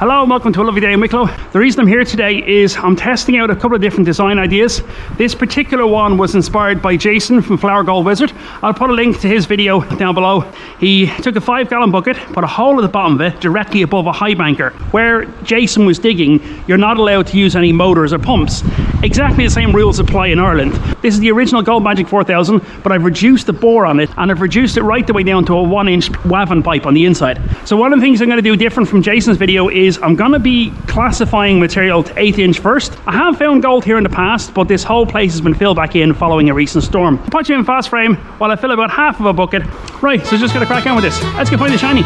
Hello and welcome to a lovely day in Wicklow. The reason I'm here today is I'm testing out a couple of different design ideas. This particular one was inspired by Jason from Flourgoldwizard. I'll put a link to his video down below. He took a 5-gallon bucket, put a hole at the bottom of it directly above a high banker. Where Jason was digging, you're not allowed to use any motors or pumps. Exactly the same rules apply in Ireland. This is the original Gold Magic 4000, but I've reduced the bore on it and I've reduced it right the way down to a 1-inch WAVN pipe on the inside. So one of the things I'm going to do different from Jason's video is I'm going to be classifying material to 1/8 inch first. I have found gold here in the past, but this whole place has been filled back in following a recent storm. I'll put you in fast frame while I fill about half of a bucket. Right, so just going to crack on with this. Let's go find the shiny.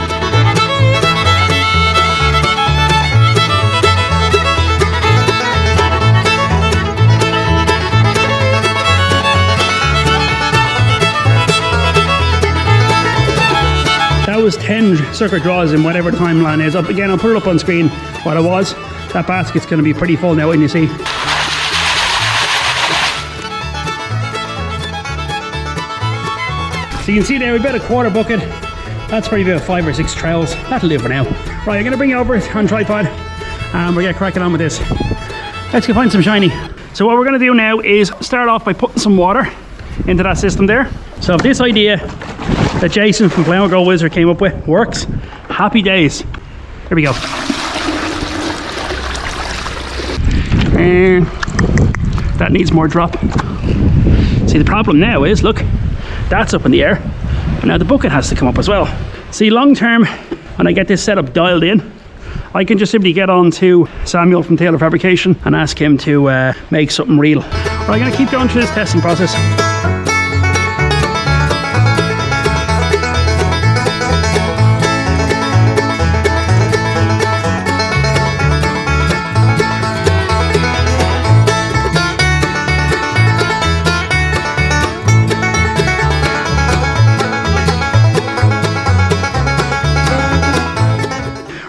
That was 10 circuit draws in whatever timeline is. Up again, I'll put it up on screen what it was. That basket's going to be pretty full now, when you see. So you can see there, we about a quarter bucket. That's probably about 5 or 6 trowels. That'll do for now. Right, I'm going to bring it over on tripod and we're going to crack it on with this. Let's go find some shiny. So what we're going to do now is start off by putting some water into that system there. So if this idea that Jason from Flourgoldwizard came up with works, happy days. Here we go. And that needs more drop. See, the problem now is, look, that's up in the air, and now the bucket has to come up as well. See, long term, when I get this setup dialed in, I can just simply get on to Samuel from Taylor Fabrication and ask him to make something real. But I'm going to keep going through this testing process.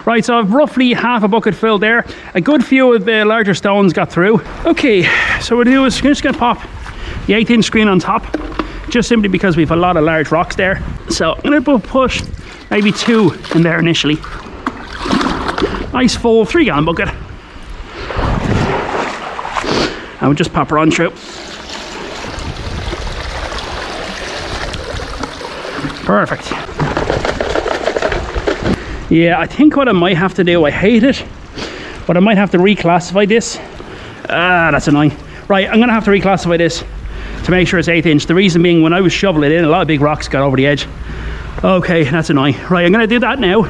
Right, so I've roughly half a bucket filled there. A good few of the larger stones got through. Okay, so what we'll do is we're just going to pop the 1/8 inch screen on top, just simply because we have a lot of large rocks there. So I'm going to push maybe 2 in there initially. Nice full 3-gallon bucket. And we'll just pop her on through. Perfect. Yeah, I think what I might have to do, I hate it, but I might have to reclassify this. That's annoying. Right, I'm gonna have to reclassify this to make sure it's 1/8 inch. The reason being, when I was shoveling it in, a lot of big rocks got over the edge. Okay, that's annoying. Right, I'm gonna do that now,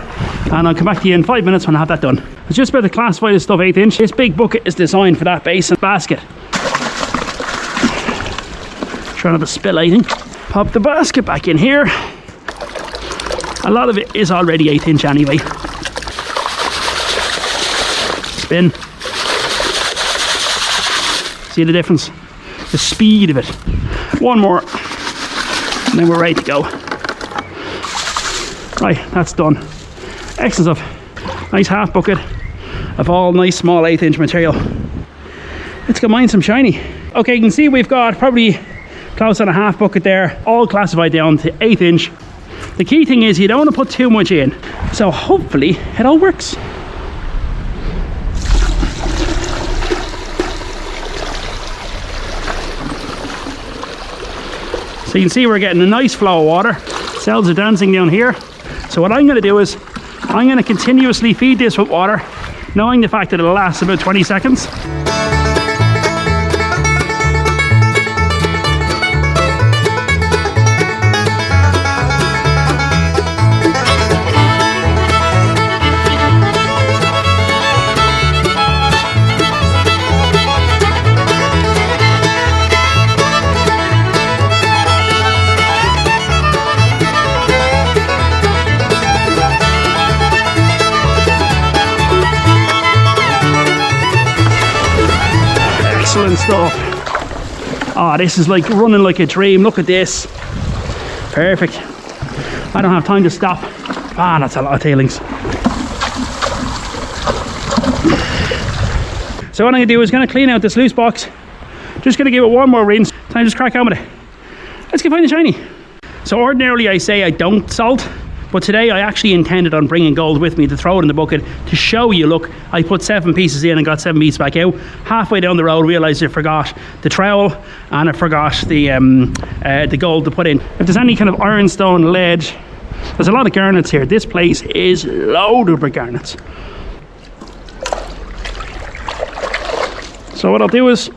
and I'll come back to you in 5 minutes when I have that done. I was just about to classify this stuff 1/8 inch. This big bucket is designed for that base and basket. Try not to spill anything. Pop the basket back in here. A lot of it is already 1/8 inch anyway. Spin. See the difference? The speed of it. One more, and then we're ready to go. Right, that's done. Excellent stuff. Nice half bucket of all nice small 1/8 inch material. Let's go mine some shiny. Okay, you can see we've got probably close on a half bucket there, all classified down to 1/8 inch. The key thing is you don't want to put too much in, so hopefully it all works. So you can see we're getting a nice flow of water. Cells are dancing down here. So what I'm going to do is I'm going to continuously feed this with water, knowing the fact that it'll last about 20 seconds. Excellent stuff. Oh, this is like running like a dream. Look at this. Perfect. I don't have time to stop. Ah, that's a lot of tailings. So what I'm going to do is going to clean out this loose box. Just going to give it one more rinse. Time to just crack on with it. Let's go find the shiny. So ordinarily I say I don't salt But today I actually intended on bringing gold with me to throw it in the bucket to show you, look, I put 7 pieces in and got 7 pieces back out. Halfway down the road, realised I forgot the trowel and I forgot the gold to put in. If there's any kind of ironstone, lead, there's a lot of garnets here. This place is loaded with garnets. So what I'll do is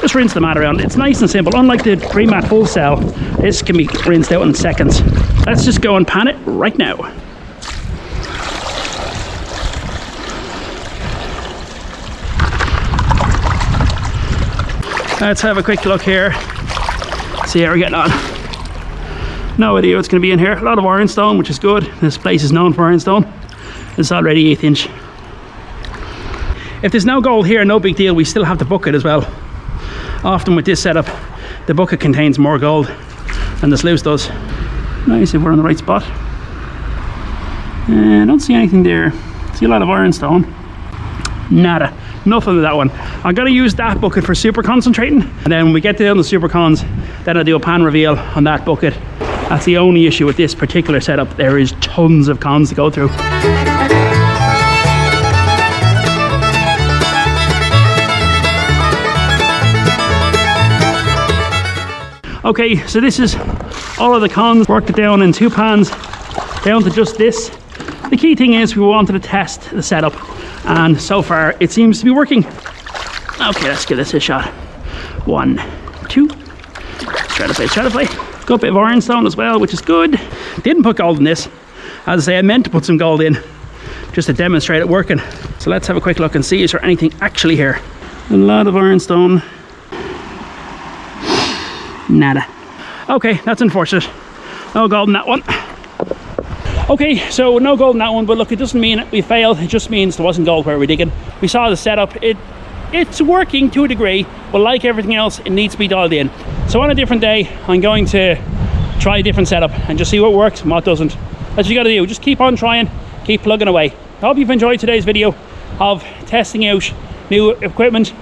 just rinse the mat around. It's nice and simple. Unlike the 3-mat full cell, this can be rinsed out in seconds. Let's just go and pan it right now. Let's have a quick look here. See how we're getting on. No idea what's going to be in here. A lot of ironstone, which is good. This place is known for ironstone. It's already 1/8 inch. If there's no gold here, no big deal. We still have the bucket as well. Often with this setup, the bucket contains more gold than the sluice does. Nice if we're in the right spot. I don't see anything there. See a lot of ironstone. Nada. Nothing with that one. I'm going to use that bucket for super concentrating, and then when we get down the super cons, then I'll do a pan reveal on that bucket. That's the only issue with this particular setup. There is tons of cons to go through. Okay, so this is all of the cons. Worked it down in 2 pans, down to just this. The key thing is we wanted to test the setup, and so far it seems to be working. Okay, let's give this a shot. 1, 2. Stratify. Got a bit of ironstone as well, which is good. Didn't put gold in this. As I say, I meant to put some gold in, just to demonstrate it working. So let's have a quick look and see, is there anything actually here? A lot of ironstone. Nada. Okay, that's unfortunate. No gold in that one. Okay, so no gold in that one, but look, it doesn't mean we failed. It just means there wasn't gold where we're digging. We saw the setup. It's working to a degree, but like everything else, it needs to be dialed in. So on a different day, I'm going to try a different setup and just see what works and what doesn't. That's what you got to do. Just keep on trying, keep plugging away. I hope you've enjoyed today's video of testing out new equipment.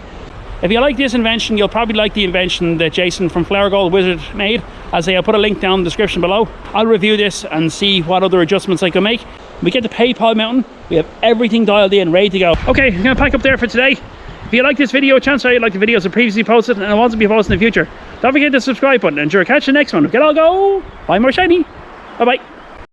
If you like this invention, you'll probably like the invention that Jason from Flourgoldwizard made. As I say, I'll put a link down in the description below. I'll review this and see what other adjustments I can make. When we get to PayPal Mountain, we have everything dialed in, ready to go. Okay, I'm going to pack up there for today. If you like this video, chances are you like the videos I previously posted and I want to be posting in the future. Don't forget the subscribe button, and sure, catch the next one. Get all go. Bye more shiny. Bye bye.